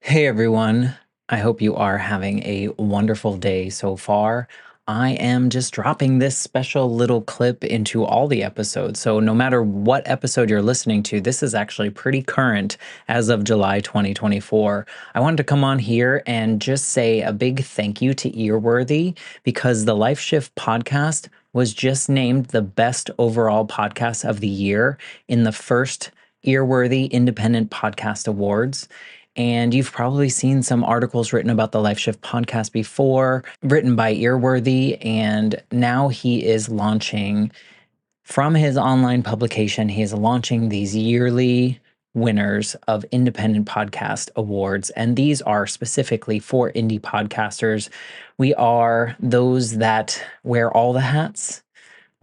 Hey everyone, I hope you are having a wonderful day so far. I am just dropping this special little clip into all the episodes. So, no matter what episode you're listening to, this is actually pretty current as of July 2024. I wanted to come on here and just say a big thank you to Earworthy because the Life Shift podcast was just named the best overall podcast of the year in the first Earworthy Independent Podcast Awards. And you've probably seen some articles written about the Life Shift podcast before, written by Earworthy. And now he is launching from his online publication, he is launching these yearly winners of independent podcast awards. And these are specifically for indie podcasters. We are those that wear all the hats.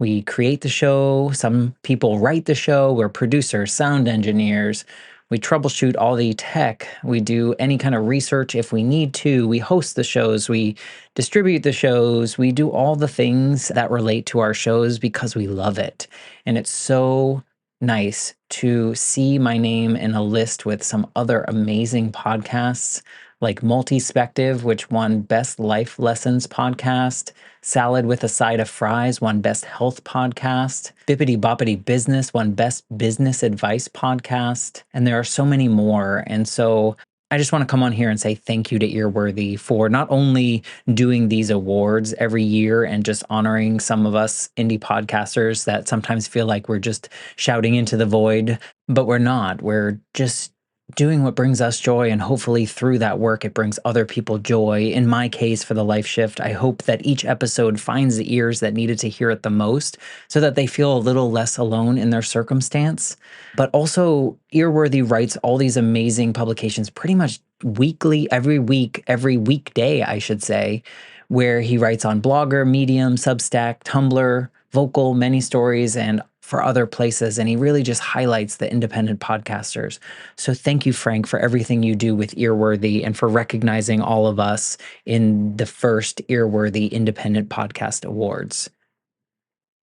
We create the show. Some people write the show. We're producers, sound engineers. We troubleshoot all the tech. We do any kind of research if we need to. We host the shows. We distribute the shows. We do all the things that relate to our shows because we love it. And it's so nice to see my name in a list with some other amazing podcasts like Multispective, which won Best Life Lessons Podcast. Salad with a Side of Fries won Best Health Podcast. Bippity Boppity Business won Best Business Advice Podcast. And there are so many more. And so I just want to come on here and say thank you to Earworthy for not only doing these awards every year and just honoring some of us indie podcasters that sometimes feel like we're just shouting into the void, but we're not. We're just doing what brings us joy, and hopefully through that work it brings other people joy. In my case, for the Life Shift, I hope that each episode finds the ears that needed to hear it the most so that they feel a little less alone in their circumstance. But also, Earworthy writes all these amazing publications pretty much weekly, every week, every weekday, I should say, where he writes on Blogger, Medium, Substack, Tumblr, Vocal, Many Stories, and for other places. And he really just highlights the independent podcasters. So thank you, Frank, for everything you do with Earworthy and for recognizing all of us in the first Earworthy Independent Podcast Awards.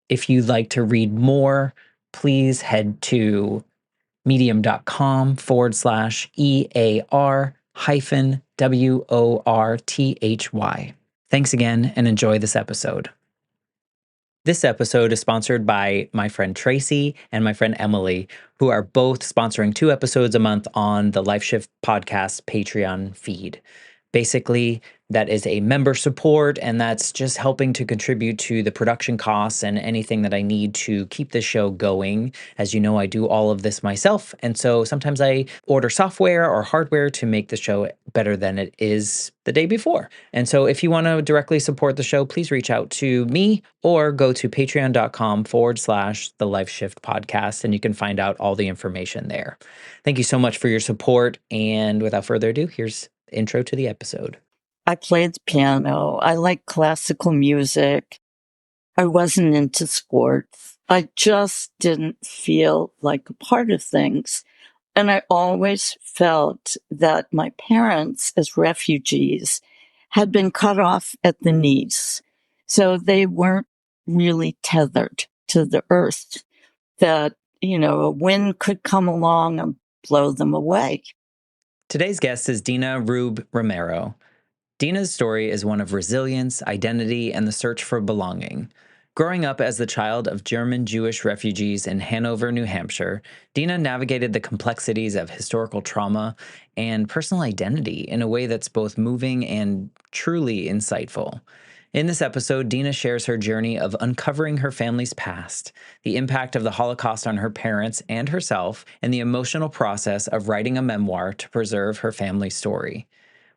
If you'd like to read more, please head to medium.com/EAR hyphen WORTHY. Thanks again and enjoy this episode. This episode is sponsored by my friend Tracy and my friend Emily, who are both sponsoring 2 episodes a month on the Life Shift podcast Patreon feed. Basically, that is a member support, and that's just helping to contribute to the production costs and anything that I need to keep the show going. As you know, I do all of this myself, and so sometimes I order software or hardware to make the show better than it is the day before. And so if you want to directly support the show, please reach out to me or go to patreon.com/the Life Shift podcast, and you can find out all the information there. Thank you so much for your support, and without further ado, here's the intro to the episode. I played the piano. I like classical music. I wasn't into sports. I just didn't feel like a part of things. And I always felt that my parents, as refugees, had been cut off at the knees. So they weren't really tethered to the earth, that, a wind could come along and blow them away. Today's guest is Dena Rueb Romero. Dena's story is one of resilience, identity, and the search for belonging. Growing up as the child of German Jewish refugees in Hanover, New Hampshire, Dena navigated the complexities of historical trauma and personal identity in a way that's both moving and truly insightful. In this episode, Dena shares her journey of uncovering her family's past, the impact of the Holocaust on her parents and herself, and the emotional process of writing a memoir to preserve her family's story.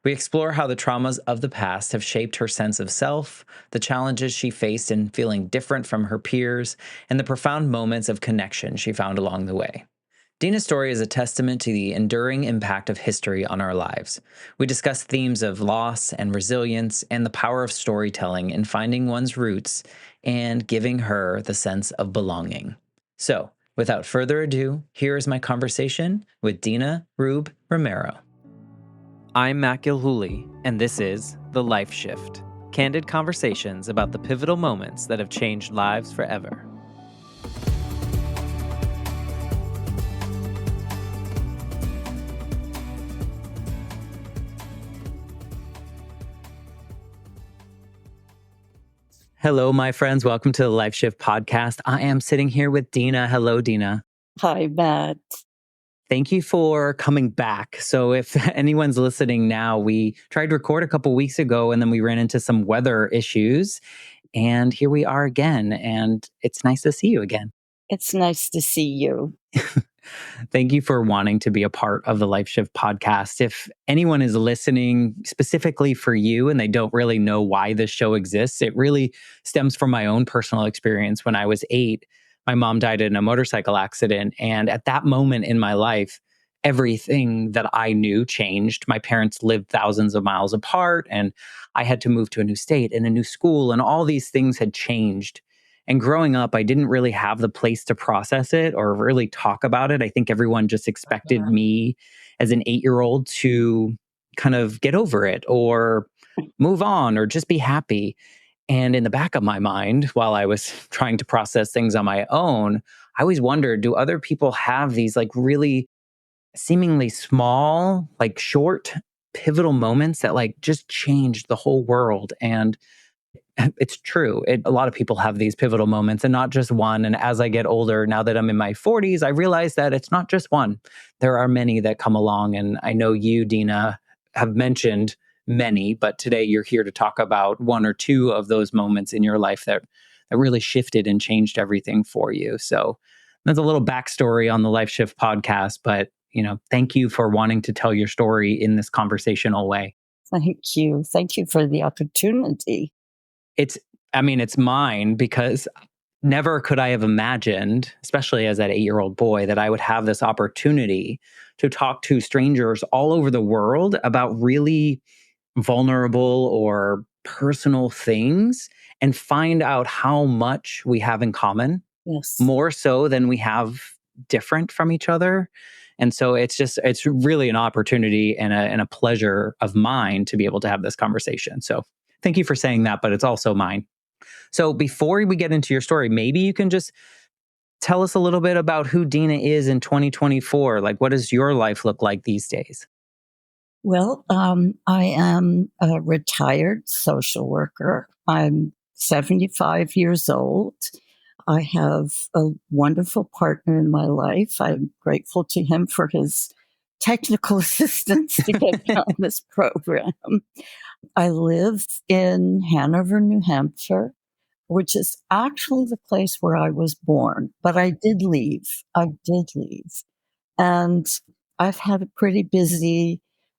We explore how the traumas of the past have shaped her sense of self, the challenges she faced in feeling different from her peers, and the profound moments of connection she found along the way. Dena's story is a testament to the enduring impact of history on our lives. We discuss themes of loss and resilience and the power of storytelling in finding one's roots and giving her the sense of belonging. So, without further ado, here is my conversation with Dena Rueb Romero. I'm Matt Gilhooly, and this is The Life Shift, candid conversations about the pivotal moments that have changed lives forever. Hello, my friends. Welcome to the Life Shift podcast. I am sitting here with Dena. Hello, Dena. Hi, Matt. Thank you for coming back. So, if anyone's listening now, we tried to record a couple weeks ago and then we ran into some weather issues. And here we are again. And it's nice to see you again. It's nice to see you. Thank you for wanting to be a part of the Life Shift podcast. If anyone is listening specifically for you and they don't really know why this show exists, it really stems from my own personal experience. When I was 8, my mom died in a motorcycle accident. And at that moment in my life, everything that I knew changed. My parents lived thousands of miles apart, and I had to move to a new state and a new school, and all these things had changed. And growing up, I didn't really have the place to process it or really talk about it. I think everyone just expected me as an 8-year-old to kind of get over it or move on or just be happy. And in the back of my mind, while I was trying to process things on my own, I always wondered, do other people have these like really seemingly small, like short, pivotal moments that like just changed the whole world? And it's true. A lot of people have these pivotal moments and not just one. And as I get older, now that I'm in my 40s, I realize that it's not just one. There are many that come along. And I know you, Dena, have mentioned many, but today you're here to talk about one or two of those moments in your life that really shifted and changed everything for you. So that's a little backstory on the Life Shift podcast. But, thank you for wanting to tell your story in this conversational way. Thank you. Thank you for the opportunity. It's mine because never could I have imagined, especially as that 8-year-old boy, that I would have this opportunity to talk to strangers all over the world about really vulnerable or personal things and find out how much we have in common, Yes. more so than we have different from each other. And so it's really an opportunity and a pleasure of mine to be able to have this conversation. So thank you for saying that, but it's also mine. So before we get into your story, maybe you can just tell us a little bit about who Dena is in 2024. Like, what does your life look like these days? Well, I am a retired social worker. I'm 75 years old. I have a wonderful partner in my life. I'm grateful to him for his technical assistance to get me on this program. I live in Hanover, New Hampshire, which is actually the place where I was born. But I did leave. And I've had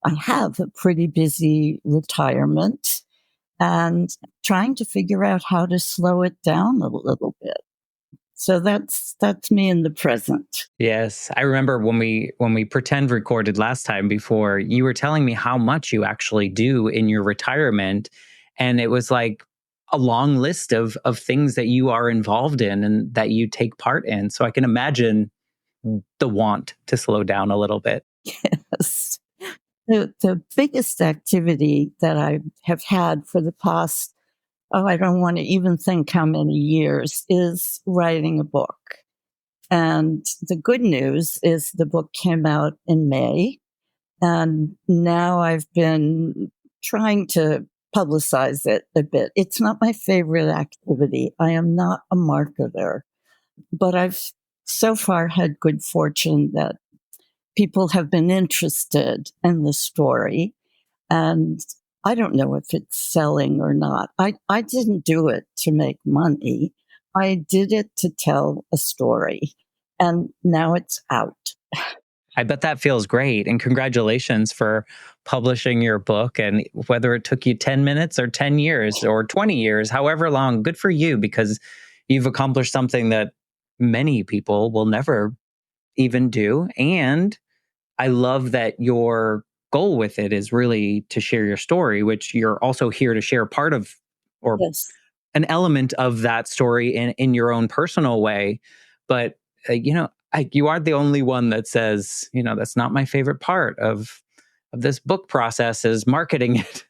I have a pretty busy retirement and trying to figure out how to slow it down a little bit. So that's me in the present. Yes, I remember when we pretend recorded last time before, you were telling me how much you actually do in your retirement, and it was like a long list of things that you are involved in and that you take part in. So I can imagine the want to slow down a little bit. Yes. The biggest activity that I have had for the past, I don't want to even think how many years, is writing a book. And the good news is the book came out in May. And now I've been trying to publicize it a bit. It's not my favorite activity. I am not a marketer, but I've so far had good fortune that people have been interested in the story. And I don't know if it's selling or not. I didn't do it to make money. I did it to tell a story. And now it's out. I bet that feels great. And congratulations for publishing your book. And whether it took you 10 minutes or 10 years or 20 years, however long, good for you, because you've accomplished something that many people will never even do. And I love that your goal with it is really to share your story, which you're also here to share part of or Yes. an element of that story in your own personal way. But, you are the only one that says, that's not my favorite part of this book process is marketing it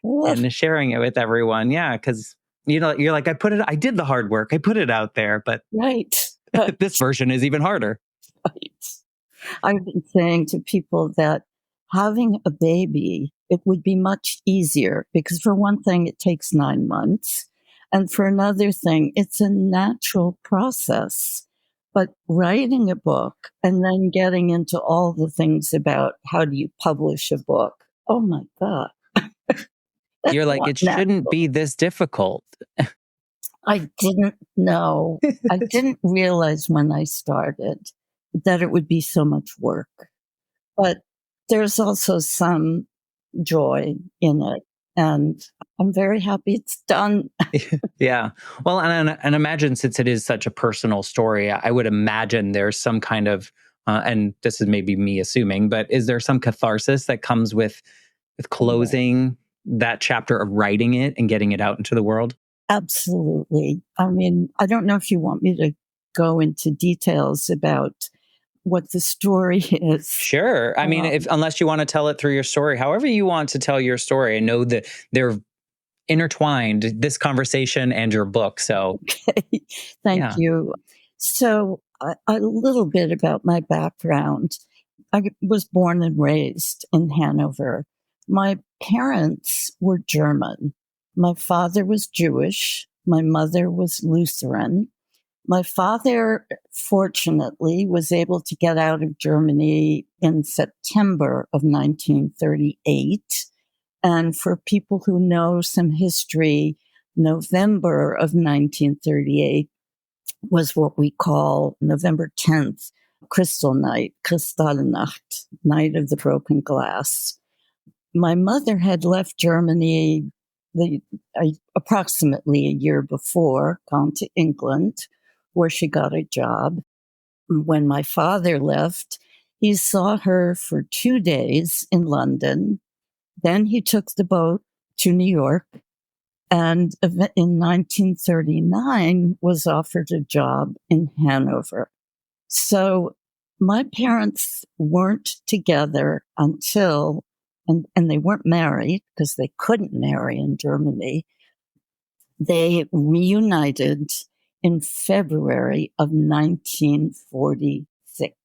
and sharing it with everyone. Yeah. Cause you're like, I did the hard work. I put it out there, but Right. this version is even harder. Right. I've been saying to people that having a baby, it would be much easier because, for one thing, it takes 9 months. And for another thing, it's a natural process. But writing a book and then getting into all the things about how do you publish a book, oh my God, that's You're like, not it shouldn't natural. be this difficult. I didn't know. I didn't realize when I started that it would be so much work. But there's also some joy in it. And I'm very happy it's done. Yeah. Well, and imagine, since it is such a personal story, I would imagine there's some kind of, and this is maybe me assuming, but is there some catharsis that comes with closing that chapter of writing it and getting it out into the world? Absolutely. I mean, I don't know if you want me to go into details about what the story is. Sure. I mean, if Um, unless you want to tell it through your story, however you want to tell your story, I know that they're intertwined, this conversation and your book. So, Thank yeah. you. So, a little bit about my background. I was born and raised in Hanover. My parents were German. My father was Jewish. My mother was Lutheran. My father, fortunately, was able to get out of Germany in September of 1938. And for people who know some history, November of 1938 was what we call November 10th, Crystal Night, Kristallnacht, Night of the Broken Glass. My mother had left Germany the, approximately a year before, gone to England, where she got a job. When my father left, he saw her for 2 days in London. Then he took the boat to New York and in 1939 was offered a job in Hanover. So my parents weren't together until, and they weren't married because they couldn't marry in Germany. They reunited in February of 1946.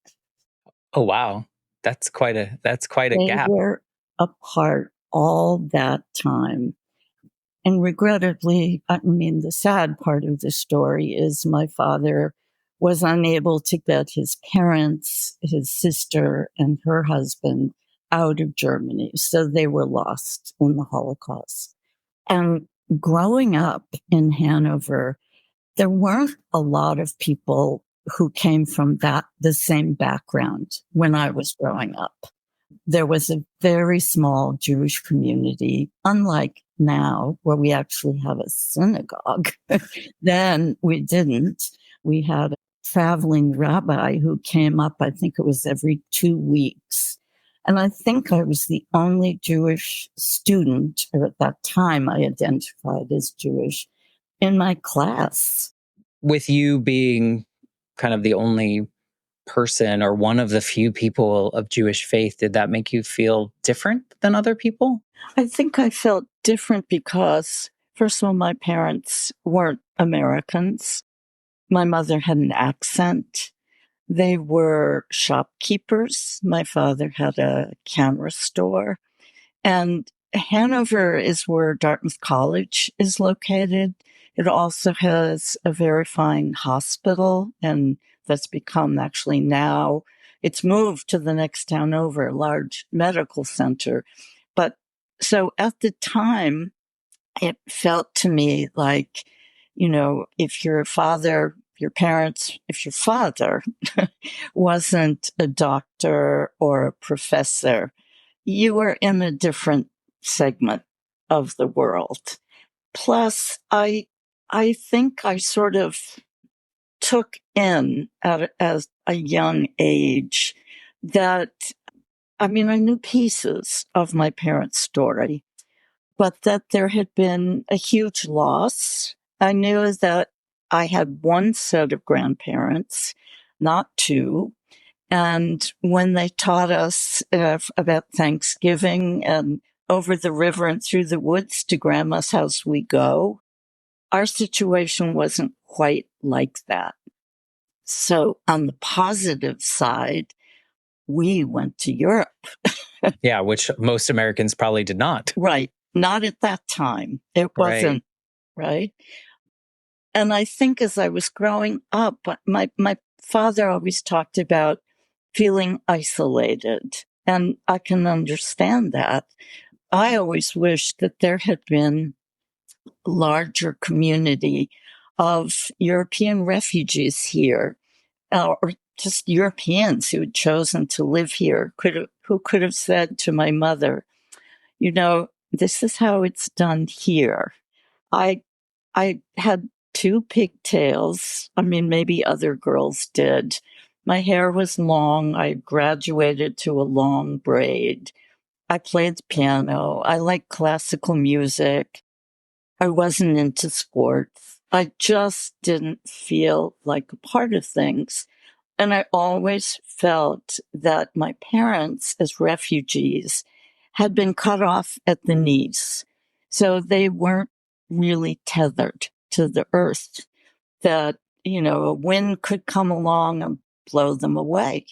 Oh, wow. That's quite a They gap. were apart all that time. And regrettably, I mean, the sad part of the story is my father was unable to get his parents, his sister, and her husband out of Germany. So they were lost in the Holocaust. And growing up in Hanover, there weren't a lot of people who came from the same background when I was growing up. There was a very small Jewish community, unlike now, where we actually have a synagogue. Then we didn't. We had a traveling rabbi who came up, I think it was every 2 weeks. And I think I was the only Jewish student, or at that time I identified as Jewish, in my class. With you being kind of the only person or one of the few people of Jewish faith, did that make you feel different than other people? I think I felt different because, first of all, my parents weren't Americans. My mother had an accent. They were shopkeepers. My father had a camera store. And Hanover is where Dartmouth College is located. It also has a very fine hospital, and that's become actually now, it's moved to the next town over, a large medical center. But so at the time, it felt to me like, if your father, your parents, if your father wasn't a doctor or a professor, you were in a different segment of the world. Plus, I think I sort of took in as a young age that, I mean, I knew pieces of my parents' story, but that there had been a huge loss. I knew that I had one set of grandparents, not two. And when they taught us about Thanksgiving and over the river and through the woods to Grandma's house we go, our situation wasn't quite like that. So on the positive side, we went to Europe. Yeah, which most Americans probably did not. Right. Not at that time. It Right. wasn't, right? And I think as I was growing up, my father always talked about feeling isolated. And I can understand that. I always wished that there had been a larger community of European refugees here, or just Europeans who had chosen to live here, who could have said to my mother, you know, this is how it's done here. I I had two pigtails. I mean, maybe other girls did. My hair was long. I graduated to a long braid. I played the piano. I liked classical music. I wasn't into sports. I just didn't feel like a part of things. And I always felt that my parents, as refugees, had been cut off at the knees. So they weren't really tethered to the earth, that, a wind could come along and blow them away.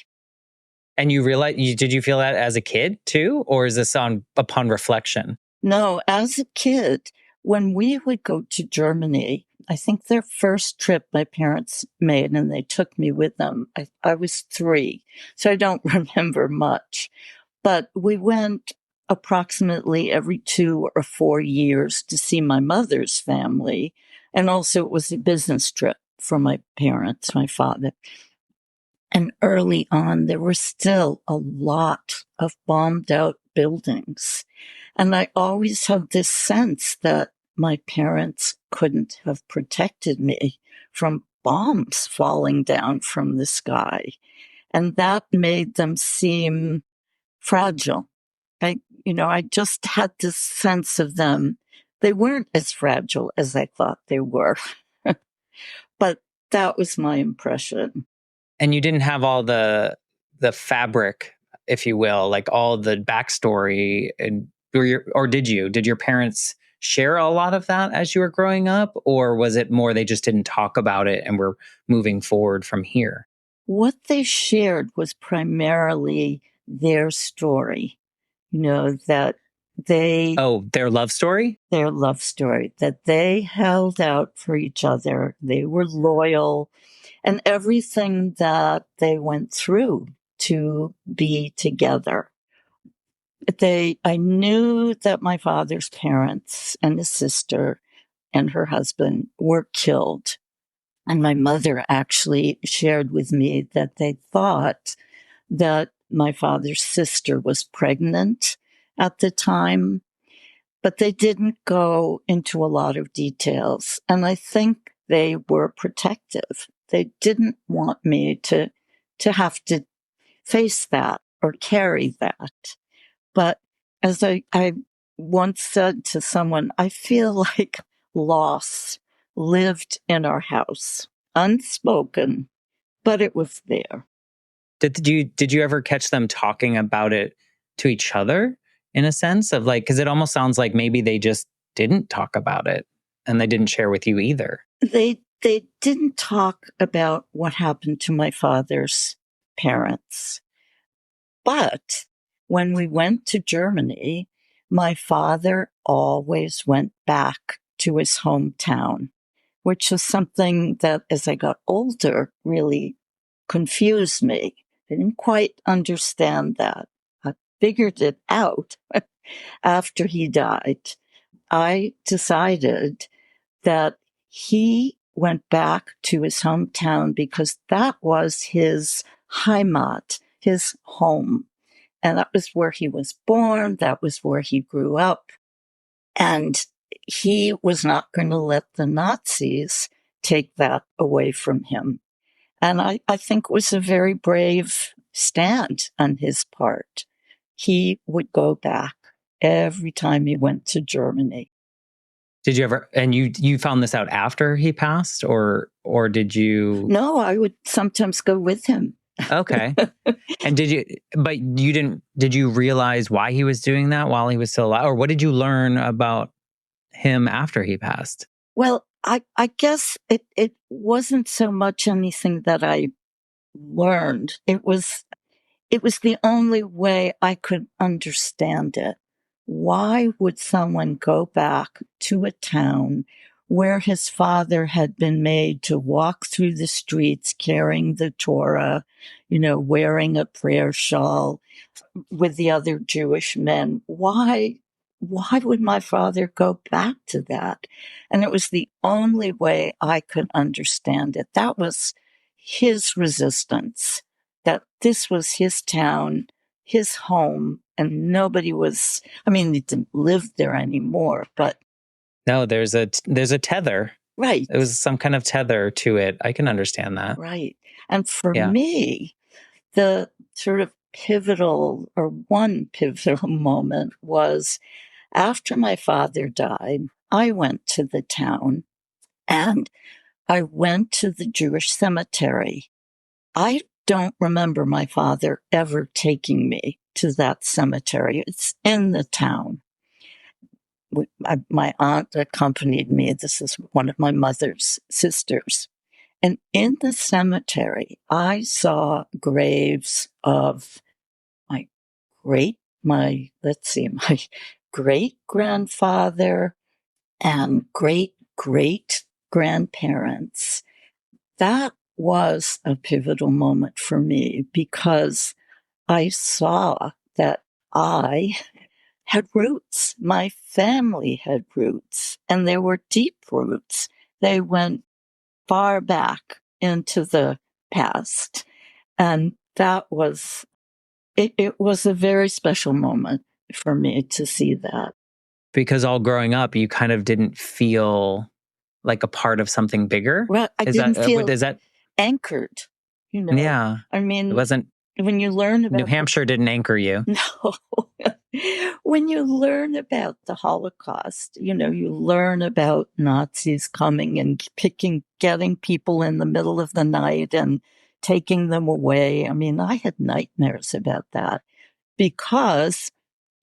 And you realize, did you feel that as a kid too? Or is this upon reflection? No, as a kid, when we would go to Germany, I think their first trip my parents made, and they took me with them. I was 3, so I don't remember much. But we went approximately every 2 or 4 years to see my mother's family. And also it was a business trip for my parents, my father. And early on, there were still a lot of bombed out buildings. And I always had this sense that my parents couldn't have protected me from bombs falling down from the sky. And that made them seem fragile. I just had this sense of them. They weren't as fragile as I thought they were. But that was my impression. And you didn't have all the fabric, if you will, like all the backstory, or did you? Did your parents share a lot of that as you were growing up, or was it more they just didn't talk about it and were moving forward from here? What they shared was primarily their story, that Their love story? their love story, that they held out for each other. They were loyal, and everything that they went through to be together. I knew that my father's parents and his sister and her husband were killed. And my mother actually shared with me that they thought that my father's sister was pregnant at the time, but they didn't go into a lot of details. And I think they were protective. They didn't want me to have to face that or carry that. But as I once said to someone, I feel like loss lived in our house, unspoken, but it was there. Did you ever catch them talking about it to each other, in a sense of like, because it almost sounds like maybe they just didn't talk about it and they didn't share with you either. They didn't talk about what happened to my father's parents. But when we went to Germany, my father always went back to his hometown, which is something that as I got older really confused me. I didn't quite understand that. I figured it out after he died. I decided that he went back to his hometown because that was his Heimat, his home. And that was where he was born. That was where he grew up. And he was not going to let the Nazis take that away from him. And I think it was a very brave stand on his part. He would go back every time he went to Germany. Did you ever, and you found this out after he passed, or did you? No, I would sometimes go with him. Okay. And did you realize why he was doing that while he was still alive? Or what did you learn about him after he passed? Well, I guess it wasn't so much anything that I learned. It was the only way I could understand it. Why would someone go back to a town where his father had been made to walk through the streets carrying the Torah, wearing a prayer shawl with the other Jewish men. Why would my father go back to that? And it was the only way I could understand it. That was his resistance, that this was his town, his home, and nobody was, he didn't live there anymore, but. No, there's a tether. Right. It was some kind of tether to it. I can understand that. Right. And for me, the sort of one pivotal moment was after my father died, I went to the town and I went to the Jewish cemetery. I don't remember my father ever taking me to that cemetery. It's in the town. My aunt accompanied me. This is one of my mother's sisters. And in the cemetery, I saw graves of my my great grandfather and great great grandparents. That was a pivotal moment for me because I saw that I had roots. My family had roots, and they were deep roots. They went far back into the past. And that was, it was a very special moment for me to see that. Because all growing up, you kind of didn't feel like a part of something bigger? Well, I didn't feel is that anchered, Yeah. It wasn't, when you learn about New Hampshire didn't anchor you. No. When you learn about the Holocaust, you learn about Nazis coming and getting people in the middle of the night and taking them away. I had nightmares about that because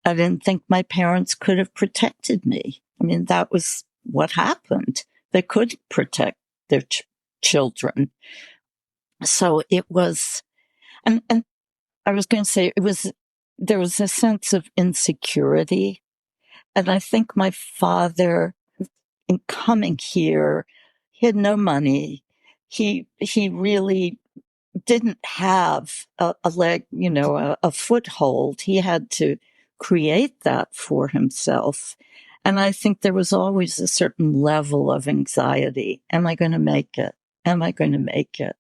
I didn't think my parents could have protected me. That was what happened. They couldn't protect their children. So it was, and I was going to say there was a sense of insecurity. And I think my father, in coming here, he had no money. He really didn't have a leg, a foothold. He had to create that for himself. And I think there was always a certain level of anxiety. Am I going to make it? Am I going to make it?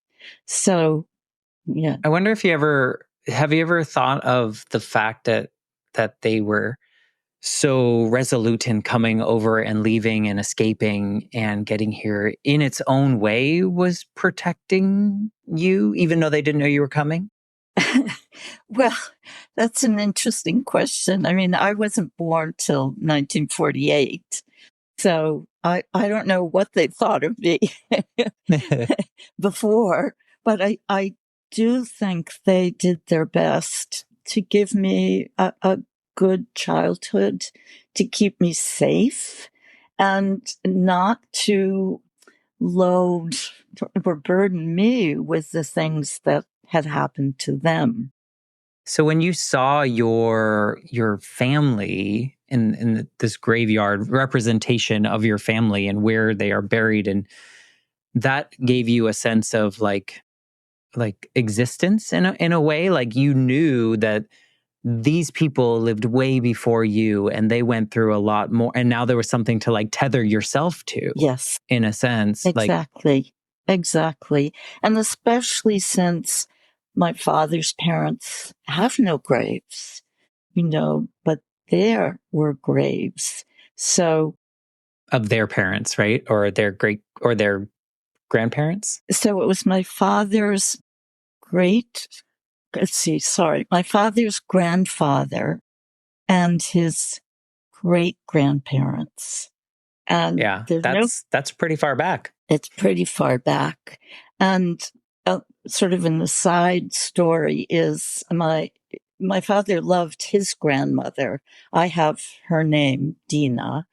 So, yeah. I wonder if have you ever thought of the fact that they were so resolute in coming over and leaving and escaping and getting here in its own way was protecting you, even though they didn't know you were coming? Well, that's an interesting question. I wasn't born till 1948. So I don't know what they thought of me before, but I do think they did their best to give me a good childhood, to keep me safe, and not to load or burden me with the things that had happened to them. So when you saw your family in this graveyard representation of your family and where they are buried, and that gave you a sense of like existence in a way, like you knew that these people lived way before you and they went through a lot more, and now there was something to like tether yourself to. Yes, in a sense. exactly. And especially since my father's parents have no graves, but there were graves. So of their parents, right? Or their great or their grandparents? So it was my father's my father's grandfather and his great grandparents. And yeah, that's pretty far back. It's pretty far back. And sort of an aside story is my father loved his grandmother. I have her name, Dena.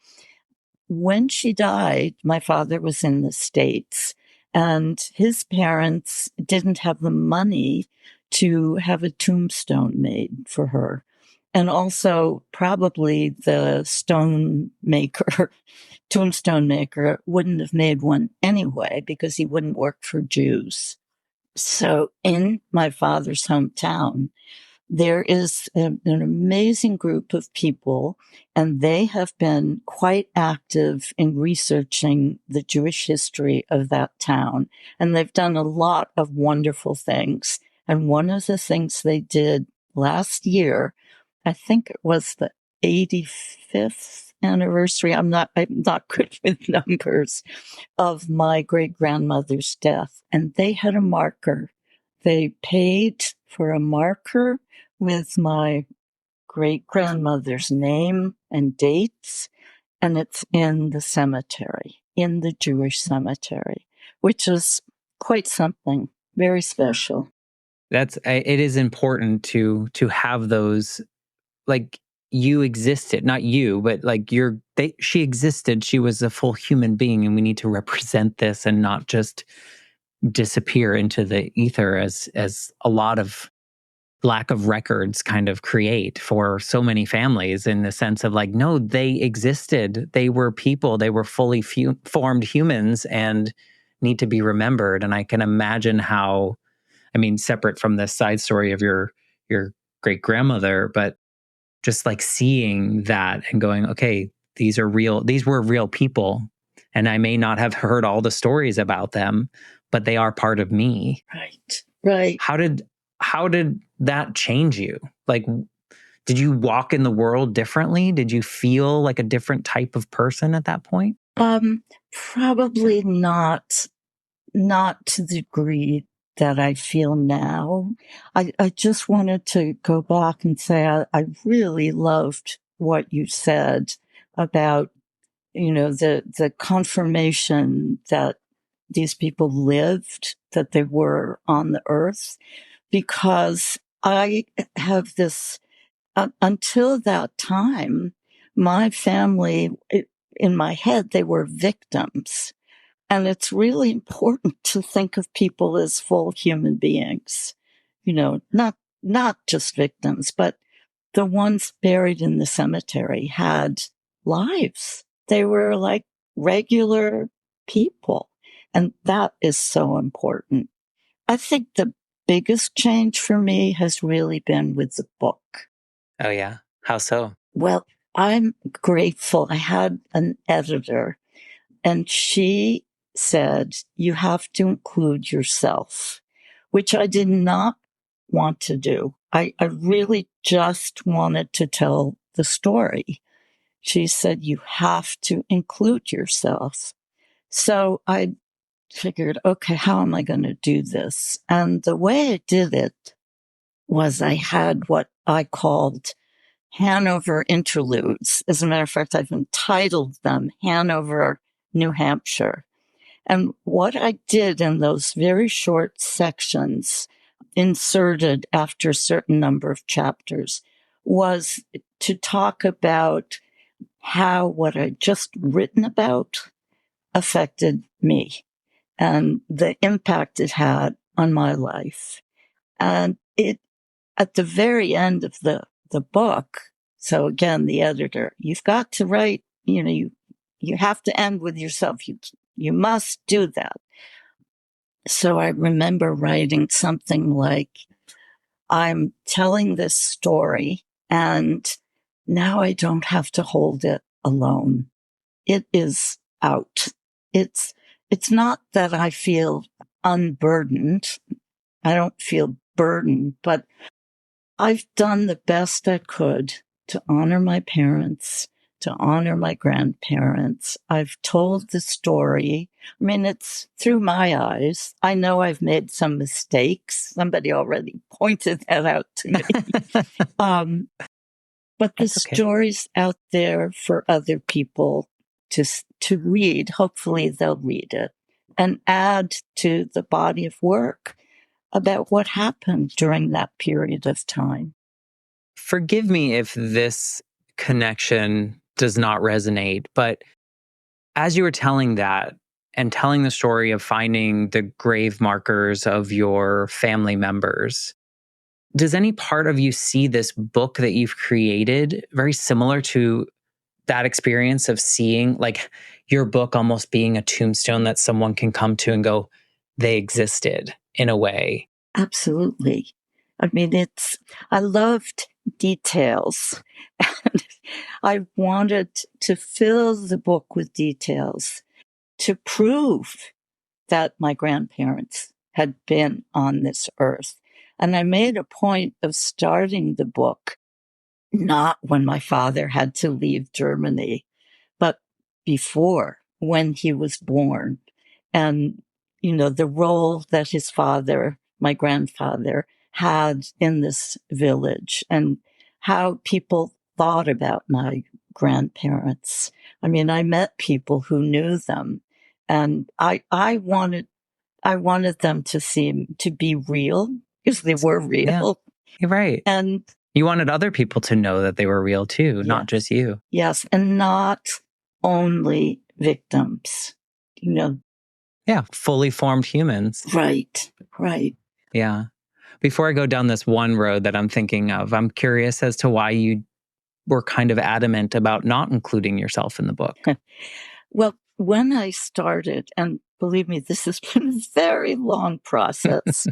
When she died, my father was in the States, and his parents didn't have the money to have a tombstone made for her. And also probably the tombstone maker wouldn't have made one anyway because he wouldn't work for Jews. So in my father's hometown, there is an amazing group of people, and they have been quite active in researching the Jewish history of that town. And they've done a lot of wonderful things. And one of the things they did last year, I think it was the 85th anniversary. I'm not good with numbers, of my great grandmother's death. And they had a marker. They paid for a marker with my great grandmother's name and dates, and it's in the cemetery, in the Jewish cemetery, which is quite something very special. It is important to have those, like, you existed, not you, but like she existed. She was a full human being, and we need to represent this and not just disappear into the ether as a lot of lack of records kind of create for so many families, in the sense of like, no, they existed. They were people. They were fully formed humans and need to be remembered. And I can imagine how, I mean, separate from the side story of your great grandmother, but just like seeing that and going, okay, these were real people. And I may not have heard all the stories about them, but they are part of me. Right. Right. How did that change you? Like, did you walk in the world differently? Did you feel like a different type of person at that point? Probably not to the degree that I feel now. I just wanted to go back and say I really loved what you said about, the confirmation that these people lived, that they were on the earth, because I have this, until that time, my family, in my head, they were victims. And it's really important to think of people as full human beings, not just victims, but the ones buried in the cemetery had lives. They were like regular people. And that is so important. I think the biggest change for me has really been with the book. Oh, yeah. How so? Well, I'm grateful. I had an editor, and she said, you have to include yourself, which I did not want to do. I really just wanted to tell the story. She said, you have to include yourself. So I figured, okay, how am I going to do this? And the way I did it was I had what I called Hanover interludes. As a matter of fact, I've entitled them Hanover, New Hampshire. And what I did in those very short sections, inserted after a certain number of chapters, was to talk about how what I'd just written about affected me and the impact it had on my life. And at the very end of the book, so again, the editor, you've got to write, you have to end with yourself. You must do that. So I remember writing something like, I'm telling this story and now I don't have to hold it alone. It is out. It's not that I feel unburdened. I don't feel burdened, but I've done the best I could to honor my parents, to honor my grandparents. I've told the story. I mean, it's through my eyes. I know I've made some mistakes. Somebody already pointed that out to me. But the story's out there for other people to read. Hopefully they'll read it and add to the body of work about what happened during that period of time. Forgive me if this connection does not resonate, but as you were telling that and telling the story of finding the grave markers of your family members, does any part of you see this book that you've created very similar to that experience of seeing like your book almost being a tombstone that someone can come to and go, they existed in a way? Absolutely. I mean, I loved details. And I wanted to fill the book with details to prove that my grandparents had been on this earth. And I made a point of starting the book not when my father had to leave Germany, but before, when he was born. And, the role that his father, my grandfather, had in this village and how people thought about my grandparents. I mean, I met people who knew them, and I wanted them to be real because they were Yeah, real. you're right. And You wanted other people to know that they were real too, not yes, just you. yes, and not only victims, you know, Yeah, fully formed humans. right, right. Yeah. Before I go down this one road that I'm thinking of, I'm curious as to why you were kind of adamant about not including yourself in the book. Well, when I started, and believe me, this has been a very long process,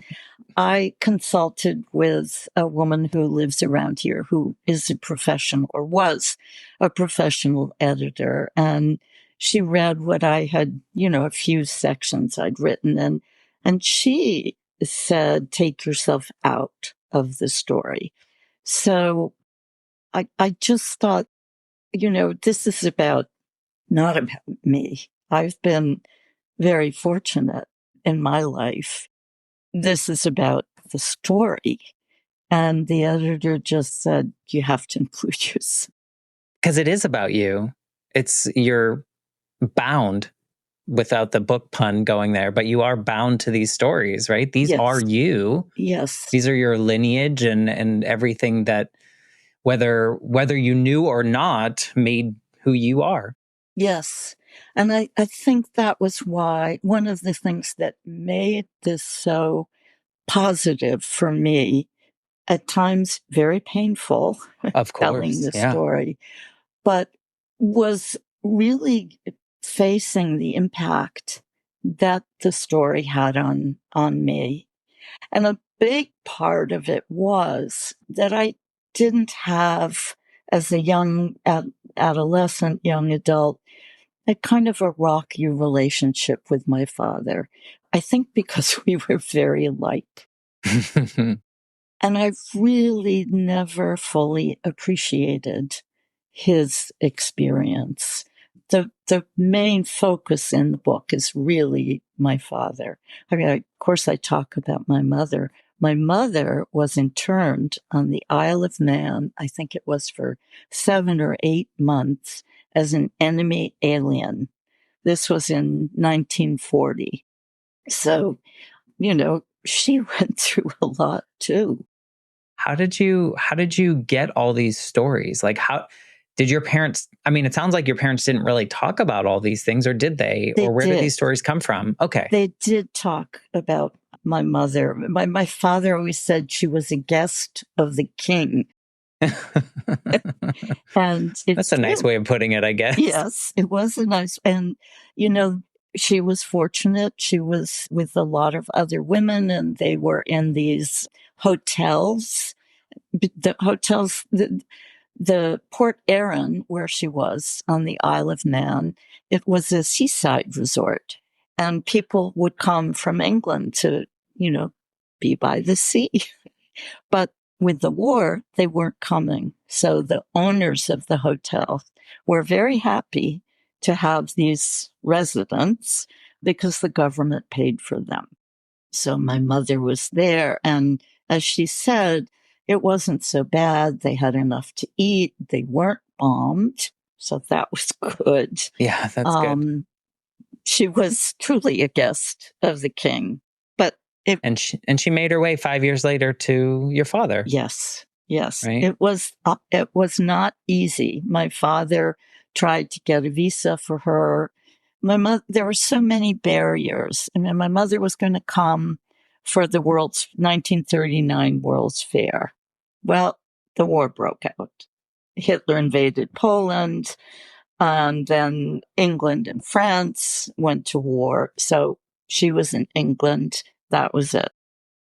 I consulted with a woman who lives around here who is a professional or was a professional editor. And she read what I had, a few sections I'd written, and she said, take yourself out of the story. So I just thought, this is not about me. I've been very fortunate in my life. This is about the story. And the editor just said, you have to include yourself. Because it is about you. You're bound, without the book pun going there, but you are bound to these stories, right? These are Yes. you. Yes. These are your lineage and everything that whether you knew or not made who you are. Yes. And I think that was why one of the things that made this so positive for me, at times very painful, Of telling course. the Yeah. story, but was really facing the impact that the story had on me. And a big part of it was that I didn't have, as a young adolescent, young adult, a kind of a rocky relationship with my father. I think because we were very alike. And I've really never fully appreciated his experience. The main focus in the book is really my father. I mean, of course, I talk about my mother. My mother was interned on the Isle of Man, I think it was for 7 or 8 months, as an enemy alien. This was in 1940. So, she went through a lot too. How did you get all these stories? Like, how did your parents, I mean, it sounds like your parents didn't really talk about all these things, or did they? They Or where did did. these stories come from? Okay. They did talk about my mother. My father always said she was a guest of the king. And That's it's a nice true. way of putting it, I guess. Yes, it was a nice, and, she was fortunate. She was with a lot of other women, and they were in these hotels. The hotels, the Port Erin, where she was on the Isle of Man, it was a seaside resort. And people would come from England to, be by the sea. But with the war, they weren't coming. So the owners of the hotel were very happy to have these residents because the government paid for them. So my mother was there. And as she said, it wasn't so bad. They had enough to eat. They weren't bombed. So that was good. Yeah, that's good. She was truly a guest of the king. But And she made her way 5 years later to your father, yes, yes, right? it was not easy. My father tried to get a visa for her. My mother, there were so many barriers. I mean, my mother was going to come for the 1939 World's Fair. Well, the war broke out. Hitler invaded Poland, and then England and France went to war. So she was in England. That was it.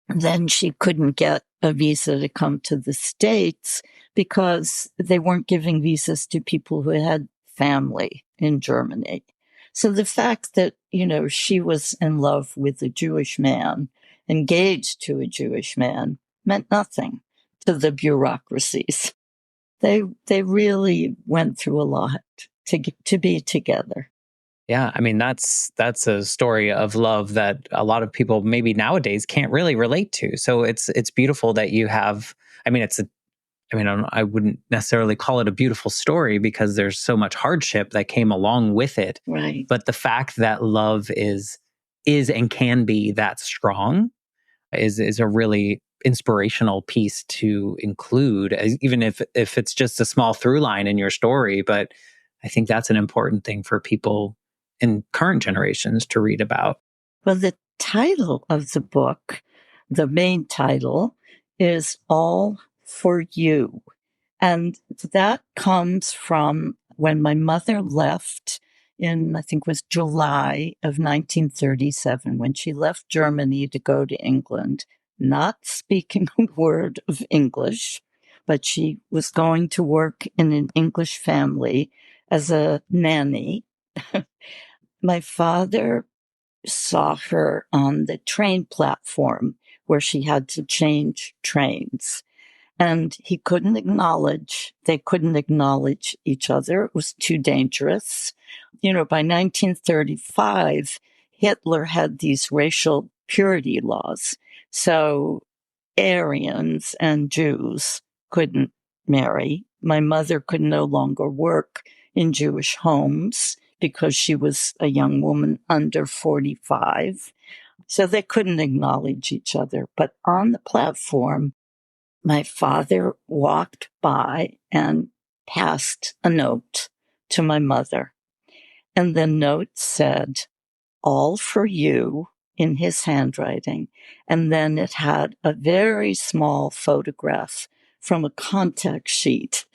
Then she couldn't get a visa to come to the States because they weren't giving visas to people who had family in Germany. So the fact that, she was in love with a Jewish man, engaged to a Jewish man, meant nothing to the bureaucracies. They really went through a lot to be together. Yeah, I mean that's a story of love that a lot of people maybe nowadays can't really relate to. So it's beautiful that you have. I mean, I wouldn't necessarily call it a beautiful story because there's so much hardship that came along with it. Right. But the fact that love is and can be that strong is a really inspirational piece to include, even if it's just a small through line in your story. But I think that's an important thing for people in current generations to read about. Well, the title of the book, the main title, is All for You. And that comes from when my mother left in, I think it was July of 1937, when she left Germany to go to England, not speaking a word of English, but she was going to work in an English family as a nanny. My father saw her on the train platform where she had to change trains. And they couldn't acknowledge each other. It was too dangerous. By 1935, Hitler had these racial purity laws. So Aryans and Jews couldn't marry. My mother could no longer work in Jewish homes because she was a young woman under 45. So they couldn't acknowledge each other. But on the platform, my father walked by and passed a note to my mother. And the note said, All for You, in his handwriting. And then it had a very small photograph from a contact sheet.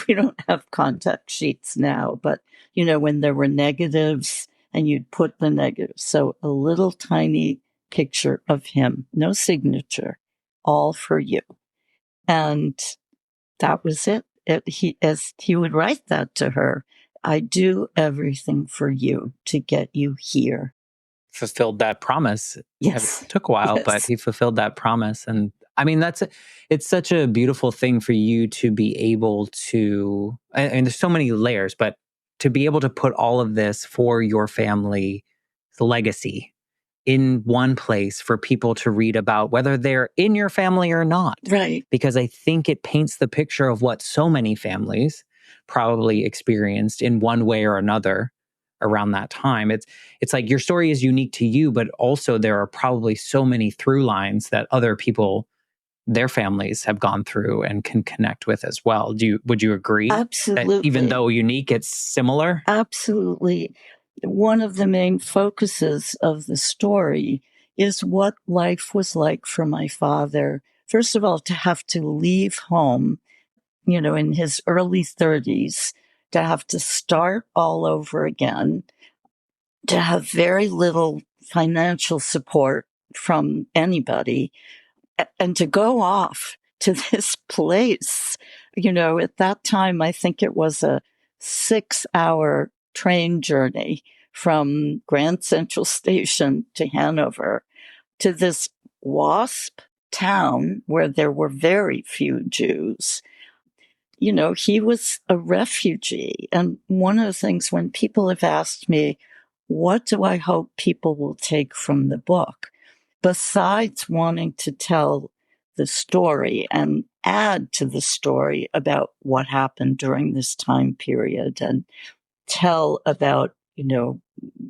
We don't have contact sheets now, but when there were negatives and you'd put the negatives. So a little tiny picture of him, no signature, All for You. And that was it. As he would write that to her, I do everything for you to get you here. Fulfilled that promise. Yes. It took a while, Yes. but he fulfilled that promise. And I mean, it's such a beautiful thing for you to be able to, and there's so many layers, but to be able to put all of this for your family's legacy in one place for people to read about, whether they're in your family or not. Right. Because I think it paints the picture of what so many families probably experienced in one way or another around that time. It's like your story is unique to you, but also there are probably so many through lines that other people, their families have gone through and can connect with as well. Would you agree? Absolutely. That even though unique, it's similar? Absolutely. One of the main focuses of the story is what life was like for my father. First of all, to have to leave home, in his early 30s, to have to start all over again, to have very little financial support from anybody, and to go off to this place. At that time, I think it was a 6-hour train journey from Grand Central Station to Hanover, to this WASP town where there were very few Jews. He was a refugee. And one of the things, when people have asked me, what do I hope people will take from the book? Besides wanting to tell the story and add to the story about what happened during this time period, and tell about,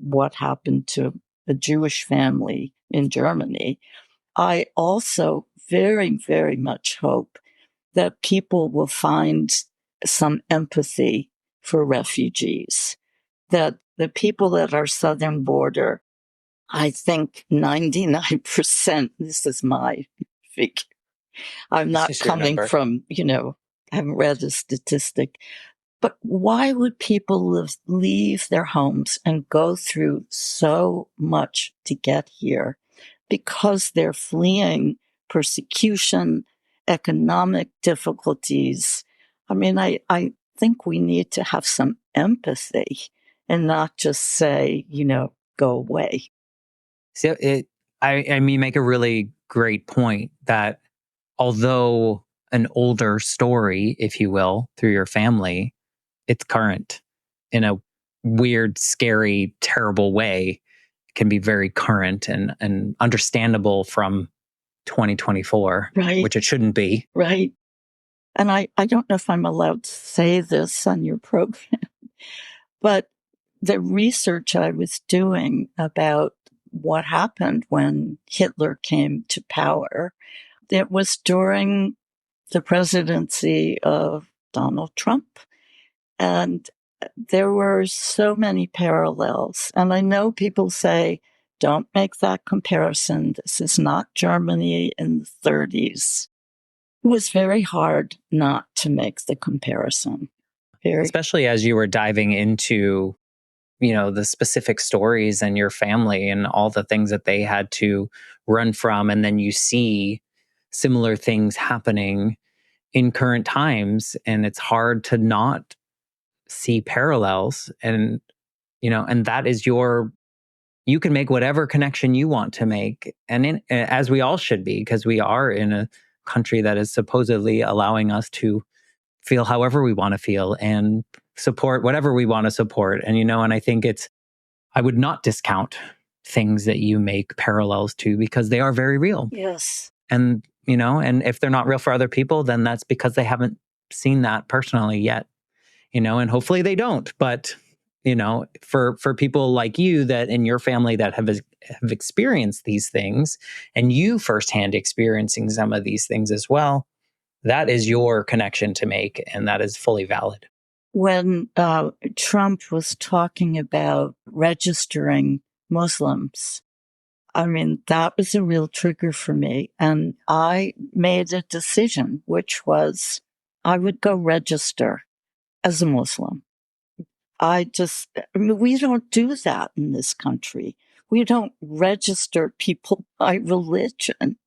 what happened to a Jewish family in Germany, I also very, very much hope that people will find some empathy for refugees, that the people at our southern border I think 99%, this is my figure. I'm This not is your coming number. from, I haven't read a statistic. But why would people leave their homes and go through so much to get here? Because they're fleeing persecution, economic difficulties. I mean, I think we need to have some empathy and not just say, go away. So I mean, make a really great point that although an older story, if you will, through your family, it's current in a weird, scary, terrible way. It can be very current and understandable from 2024, Right, which it shouldn't be. right. And I don't know if I'm allowed to say this on your program, but the research I was doing about what happened when Hitler came to power, it was during the presidency of Donald Trump. And there were so many parallels. And I know people say, don't make that comparison. This is not Germany in the 30s. It was very hard not to make the comparison. Very. Especially as you were diving into, the specific stories and your family and all the things that they had to run from. And then you see similar things happening in current times. And it's hard to not see parallels. And that is you can make whatever connection you want to make. And as we all should be, because we are in a country that is supposedly allowing us to feel however we want to feel and support whatever we want to support. And I think I would not discount things that you make parallels to because they are very real. Yes. And if they're not real for other people, then that's because they haven't seen that personally yet, and hopefully they don't. But, for people like you that in your family that have experienced these things and you firsthand experiencing some of these things as well, that is your connection to make, and that is fully valid. When Trump was talking about registering Muslims, I mean, that was a real trigger for me. And I made a decision, which was I would go register as a Muslim. We don't do that in this country. We don't register people by religion.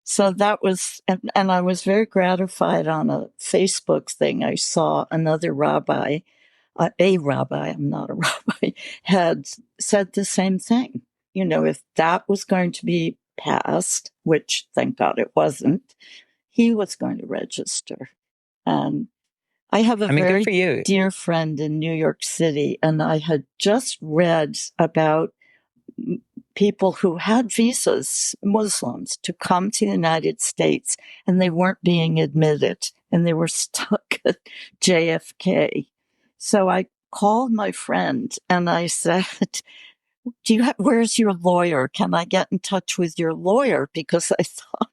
So that was, and I was very gratified on a Facebook thing. I saw another rabbi, a rabbi, I'm not a rabbi, had said the same thing. If that was going to be passed, which thank God it wasn't, he was going to register. And I have a Good for very you. dear friend in New York City, and I had just read about people who had visas, Muslims, to come to the United States, and they weren't being admitted, and they were stuck at JFK. So I called my friend and I said, where's your lawyer? Can I get in touch with your lawyer? Because I thought,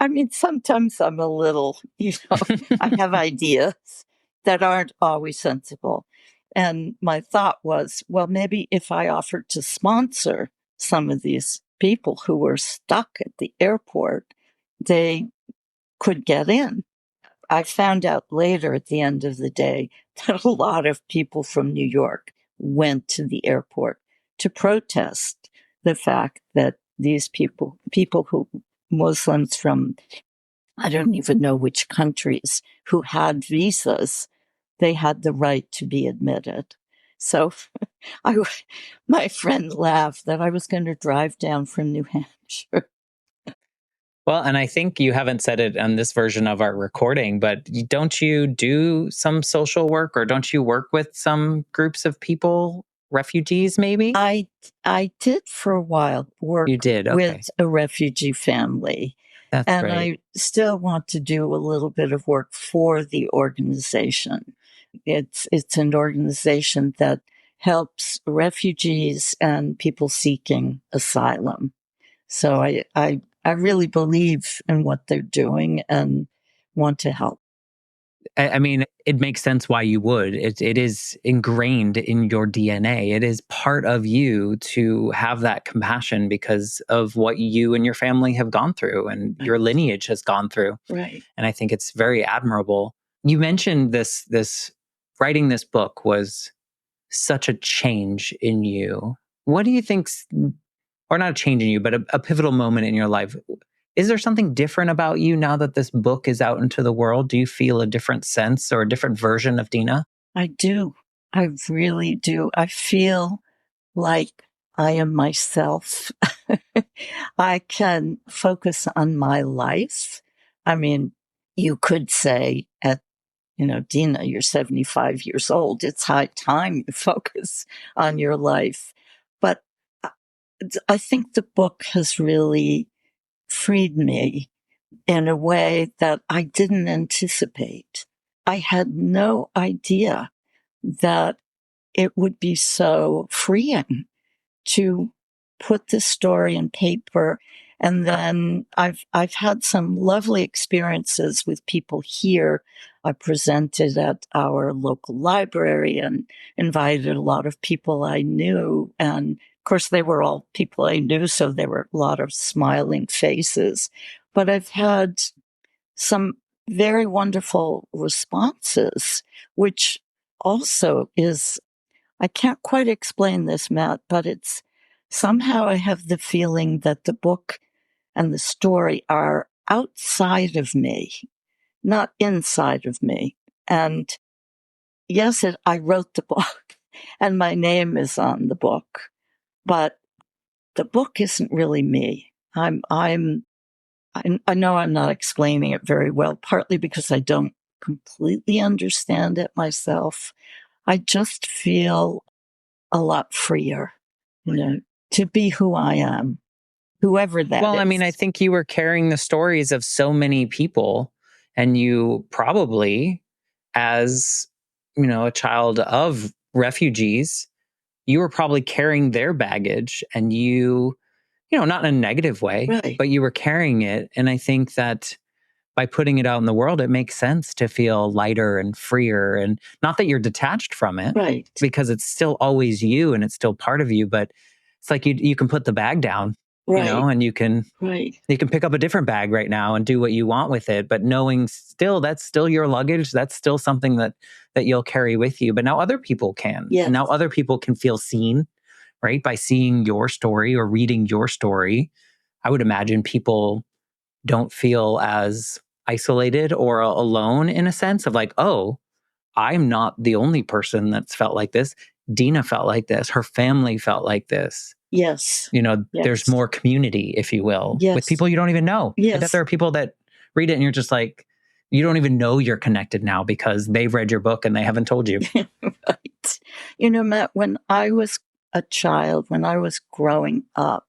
I mean, sometimes I'm a little, I have ideas that aren't always sensible. And my thought was, well, maybe if I offered to sponsor some of these people who were stuck at the airport, they could get in. I found out later at the end of the day that a lot of people from New York went to the airport to protest the fact that these people who, Muslims from, I don't even know which countries, who had visas, they had the right to be admitted. So my friend laughed that I was going to drive down from New Hampshire. Well, and I think you haven't said it on this version of our recording, but don't you do some social work, or don't you work with some groups of people, refugees maybe? I did for a while work You did, okay. with a refugee family. That's and great. I still want to do a little bit of work for the organization. It's an organization that helps refugees and people seeking asylum. So I really believe in what they're doing and want to help. I mean, it makes sense why you would. It is ingrained in your DNA. It is part of you to have that compassion because of what you and your family have gone through and Right. your lineage has gone through. Right. And I think it's very admirable. You mentioned this writing this book was such a change in you. What do you think's, or not a change in you, but a pivotal moment in your life? Is there something different about you now that this book is out into the world? Do you feel a different sense or a different version of Dena? I do. I really do. I feel like I am myself. I can focus on my life. I mean, you could say at, Dena, you're 75 years old. It's high time you focus on your life. But I I think the book has really freed me in a way that I didn't anticipate. I had no idea that it would be so freeing to put this story in paper. And then I've had some lovely experiences with people here. I presented at our local library and invited a lot of people I knew. And of course, they were all people I knew, so there were a lot of smiling faces. But I've had some very wonderful responses, which also is, I can't quite explain this, Matt, but it's somehow I have the feeling that the book and the story are outside of me, not inside of me. And yes, I wrote the book and my name is on the book, but the book isn't really me. I know I'm not explaining it very well, partly because I don't completely understand it myself. I just feel a lot freer, to be who I am, whoever that Well, I mean, I is. think you were carrying the stories of so many people, and you probably, as a child of refugees, you were probably carrying their baggage, and not in a negative way, Right, but you were carrying it. And I think that by putting it out in the world, it makes sense to feel lighter and freer. And not that you're detached from it, right, because it's still always you and it's still part of you, but it's like you can put the bag down, right, and right. you can pick up a different bag right now and do what you want with it, but knowing still that's still your luggage, that's still something that you'll carry with you. But now other people can. And Yes, now other people can feel seen, right? By seeing your story or reading your story. I would imagine people don't feel as isolated or alone, in a sense of like, oh, I'm not the only person that's felt like this. Dena felt like this. Her family felt like this. yes, There's yes, more community, if you will, with yes, people you don't even know. I bet there yes. are people that read it and you're just like, you don't even know you're connected now because they've read your book and they haven't told you. Right. Matt, when I was a child, when I was growing up,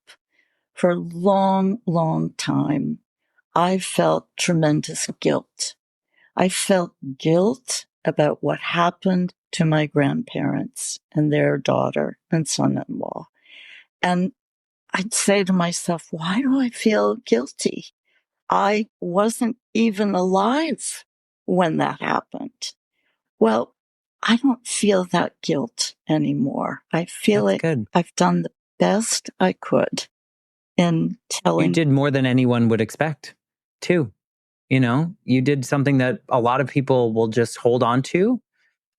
for a long, long time, I felt tremendous guilt. I felt guilt about what happened to my grandparents and their daughter and son-in-law. And I'd say to myself, why do I feel guilty? I wasn't even alive when that happened. Well, I don't feel that guilt anymore. I feel That's like good. I've done the best I could in You telling. did more than anyone would expect, too. You did something that a lot of people will just hold on to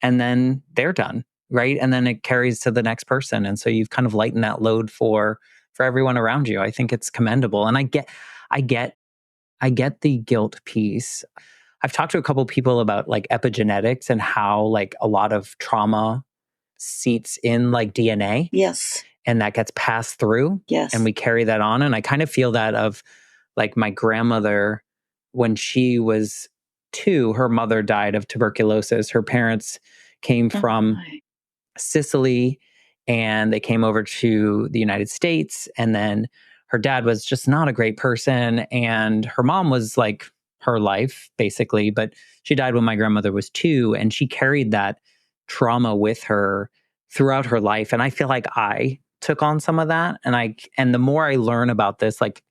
and then they're done, right? And then it carries to the next person. And so you've kind of lightened that load for everyone around you. I think it's commendable. And I get I get the guilt piece. I've talked to a couple people about like epigenetics and how like a lot of trauma seats in like DNA Yes, and that gets passed through and yes. we carry that on. And I kind of feel that of like my grandmother when she was 2, her mother died of tuberculosis. Her parents came Oh from my. Sicily and they came over to the United States. And then her dad was just not a great person. And her mom was like her life, basically. But she died when my grandmother was 2. And she carried that trauma with her throughout her life. And I feel like I took on some of that. And the more I learn about this, like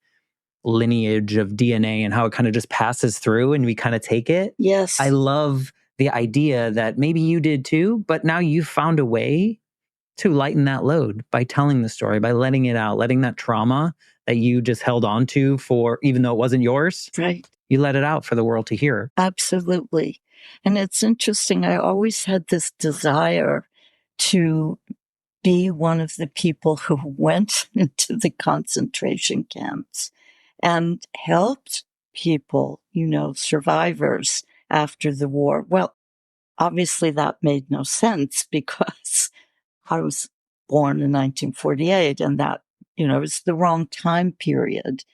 lineage of DNA and how it kind of just passes through and we kind of take it, I Yes, love the idea that maybe you did too, but now you've found a way to lighten that load by telling the story, by letting it out, letting that trauma that you just held on to for, even though it wasn't yours, Right. you let it out for the world to hear. Absolutely. And it's interesting. I always had this desire to be one of the people who went into the concentration camps and helped people, survivors after the war. Well, obviously that made no sense because I was born in 1948 and that, was the wrong time period.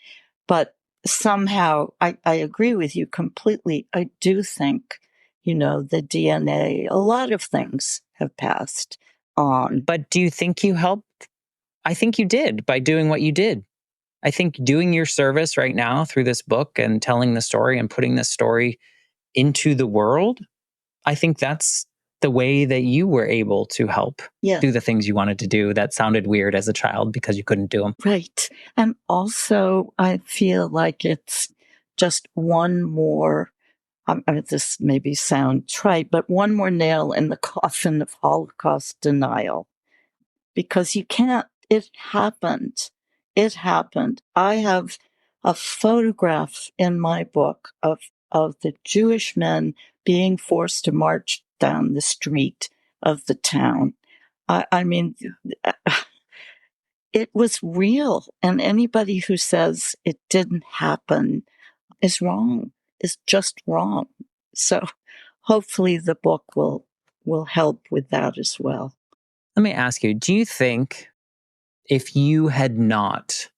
But somehow I agree with you completely. I do think, the DNA, a lot of things have passed on. But do you think you helped? I think you did by doing what you did. I think doing your service right now through this book and telling the story and putting this story into the world, I think that's the way that you were able to help do the things you wanted to do that sounded weird as a child because you couldn't do them. Right. And also, I feel like it's just one more, this maybe sound trite, but one more nail in the coffin of Holocaust denial. Because you can't, it happened. It happened. I have a photograph in my book of the Jewish men being forced to march down the street of the town. I mean, it was real. And anybody who says it didn't happen is wrong, is just wrong. So hopefully the book will help with that as well. Let me ask you, do you think if you had not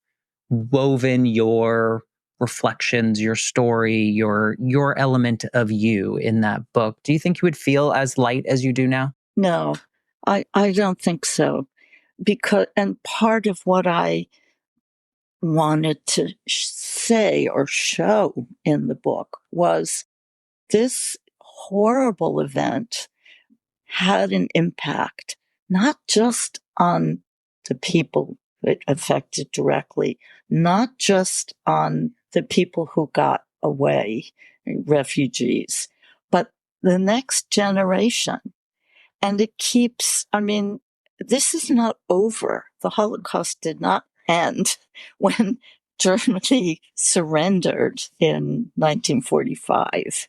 woven your reflections, your story, your element of you in that book, do you think you would feel as light as you do now? No, I don't think so. And part of what I wanted to say or show in the book was this horrible event had an impact, not just on the people it affected directly, not just on the people who got away, refugees, but the next generation. And it keeps, this is not over. The Holocaust did not end when Germany surrendered in 1945.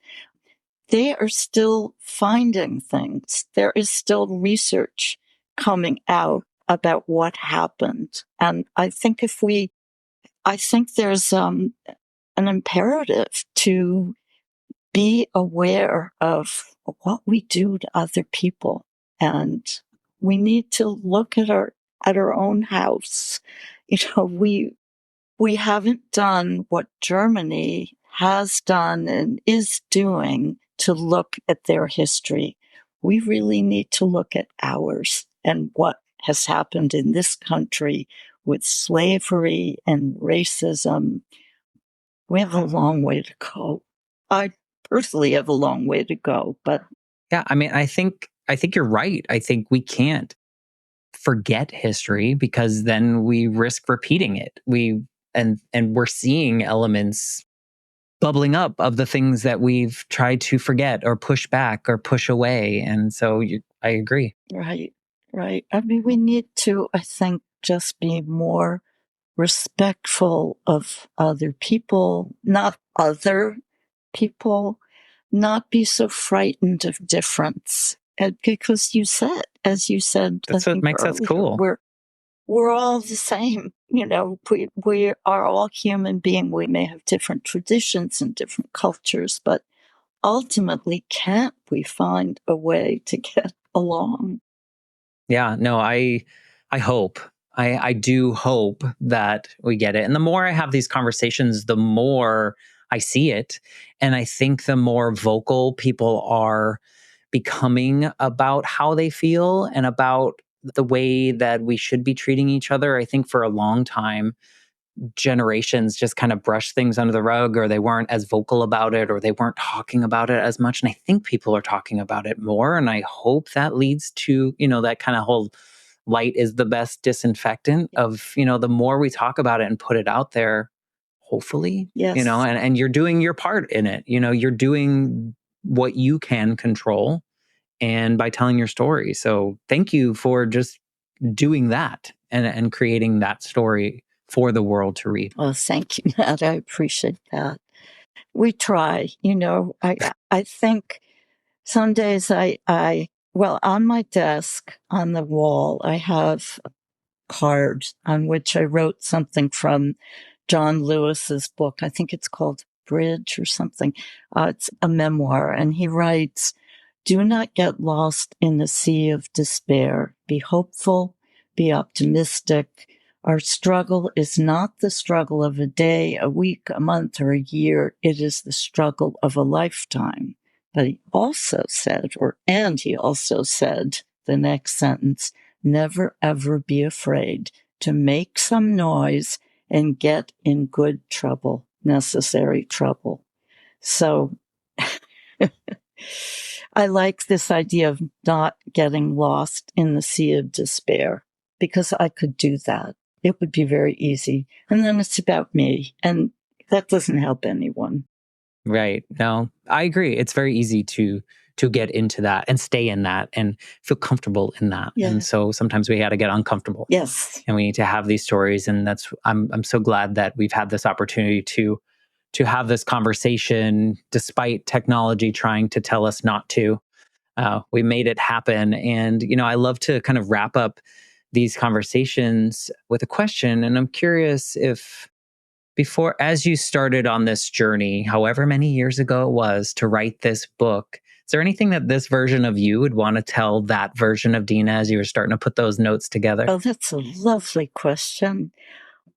They are still finding things. There is still research coming out about what happened. And I think there's an imperative to be aware of what we do to other people. And we need to look at our own house. We haven't done what Germany has done and is doing to look at their history. We really need to look at ours and what has happened in this country with slavery and racism. We have a long way to go. I personally have a long way to go, but yeah, I think you're right. I think we can't forget history because then we risk repeating it. And we're seeing elements bubbling up of the things that we've tried to forget or push back or push away. And so I agree. Right. We need to, I think, just be more respectful of other people, not other people, not be so frightened of difference. And because as you said, that's what makes us cool. We're all the same. We are all human beings. We may have different traditions and different cultures, but ultimately, can't we find a way to get along? Yeah, no, I hope. I do hope that we get it. And the more I have these conversations, the more I see it. And I think the more vocal people are becoming about how they feel and about the way that we should be treating each other. I think for a long time, generations just kind of brushed things under the rug, or they weren't as vocal about it, or they weren't talking about it as much. And I think people are talking about it more. And I hope that leads to, that kind of whole light is the best disinfectant of, the more we talk about it and put it out there, hopefully, Yes. and you're doing your part in it. You're doing what you can control and by telling your story. So thank you for just doing that and creating that story for the world to read. Well, thank you, Matt. I appreciate that. We try, I think some days well, on my desk, on the wall, I have a card on which I wrote something from John Lewis's book. I think it's called Bridge or something. It's a memoir. And he writes, "Do not get lost in the sea of despair. Be hopeful, be optimistic. Our struggle is not the struggle of a day, a week, a month, or a year. It is the struggle of a lifetime." But he also said, the next sentence, "Never ever be afraid to make some noise and get in good trouble, necessary trouble." So I like this idea of not getting lost in the sea of despair, because I could do that. It would be very easy. And then it's about me, and that doesn't help anyone. Right. No, I agree. It's very easy to get into that and stay in that and feel comfortable in that. Yeah. And so sometimes we got to get uncomfortable. Yes. And we need to have these stories. And I'm so glad that we've had this opportunity to have this conversation despite technology trying to tell us not to. We made it happen. And, I love to kind of wrap up these conversations with a question. And I'm curious if as you started on this journey, however many years ago it was to write this book, is there anything that this version of you would want to tell that version of Dena as you were starting to put those notes together? Oh, that's a lovely question.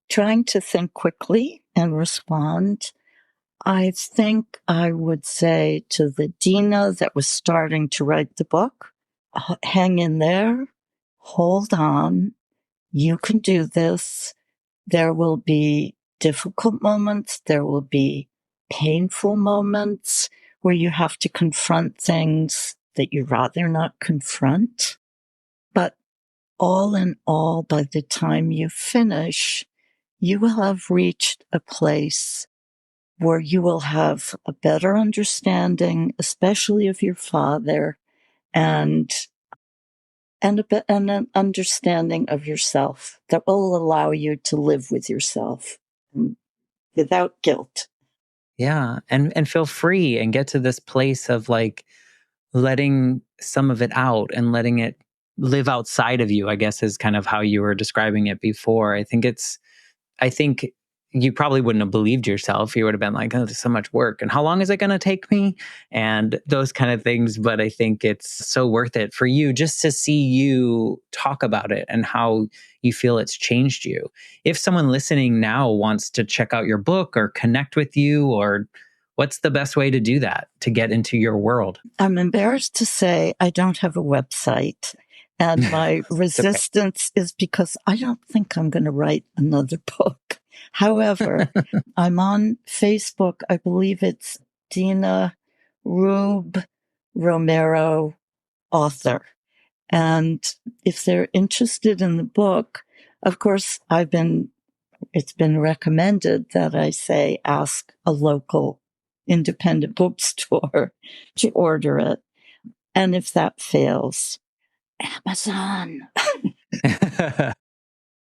Trying to think quickly and respond. I think I would say to the Dena that was starting to write the book, hang in there, hold on, you can do this. There will be difficult moments. There will be painful moments where you have to confront things that you'd rather not confront. But all in all, by the time you finish, you will have reached a place where you will have a better understanding, especially of your father, and an understanding of yourself that will allow you to live with yourself without guilt. Yeah. And feel free and get to this place of like letting some of it out and letting it live outside of you, I guess is kind of how you were describing it before. I think you probably wouldn't have believed yourself. You would have been like, oh, there's so much work. And how long is it going to take me? And those kind of things. But I think it's so worth it for you just to see you talk about it and how you feel it's changed you. If someone listening now wants to check out your book or connect with you, or what's the best way to do that, to get into your world? I'm embarrassed to say I don't have a website. And my resistance is because I don't think I'm going to write another book. However, I'm on Facebook. I believe it's Dena Rueb Romero, author. And if they're interested in the book, of course, it's been recommended that I say, ask a local independent bookstore to order it. And if that fails, Amazon.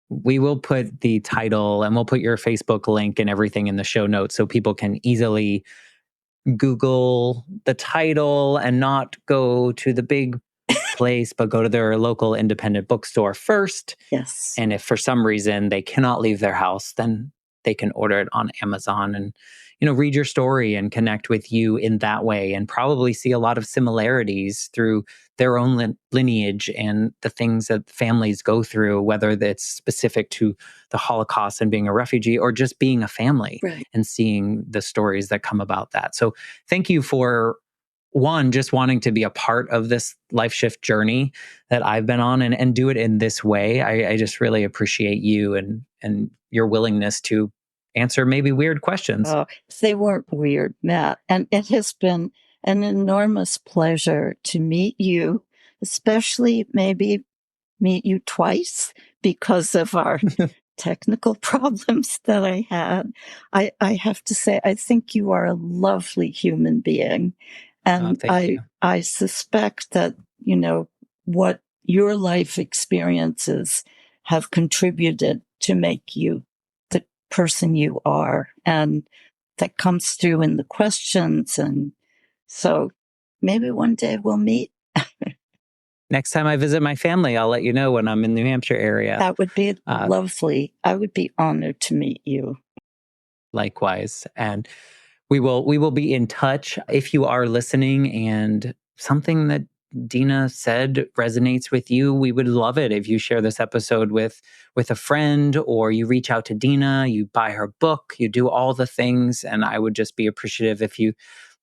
We will put the title and we'll put your Facebook link and everything in the show notes so people can easily Google the title and not go to the big place, but go to their local independent bookstore first. Yes. And if for some reason they cannot leave their house, then they can order it on Amazon and, read your story and connect with you in that way, and probably see a lot of similarities through their own lineage and the things that families go through, whether that's specific to the Holocaust and being a refugee or just being a family, Right. and seeing the stories that come about that. So thank you for just wanting to be a part of this life shift journey that I've been on and do it in this way. I just really appreciate you and your willingness to answer maybe weird questions. They weren't weird, Matt. And it has been an enormous pleasure to meet you, especially maybe meet you twice because of our technical problems that I had. I have to say, I think you are a lovely human being. And Thank you. I suspect that, what your life experiences have contributed to make you the person you are. And that comes through in the questions. And so maybe one day we'll meet. Next time I visit my family, I'll let you know when I'm in the New Hampshire area. That would be lovely. I would be honored to meet you. Likewise. And we will be in touch. If you are listening and something that Dena said resonates with you, we would love it if you share this episode with a friend, or you reach out to Dena, you buy her book, you do all the things. And I would just be appreciative if you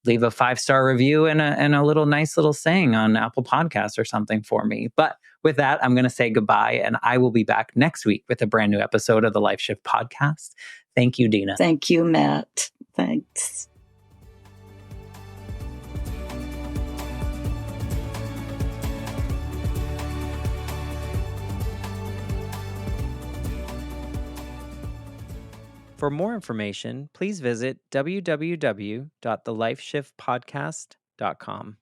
leave a 5-star review and a little nice little saying on Apple Podcasts or something for me. But with that, I'm going to say goodbye, and I will be back next week with a brand new episode of the Life Shift podcast. Thank you, Dena. Thank you, Matt. Thanks. For more information, please visit www.thelifeshiftpodcast.com.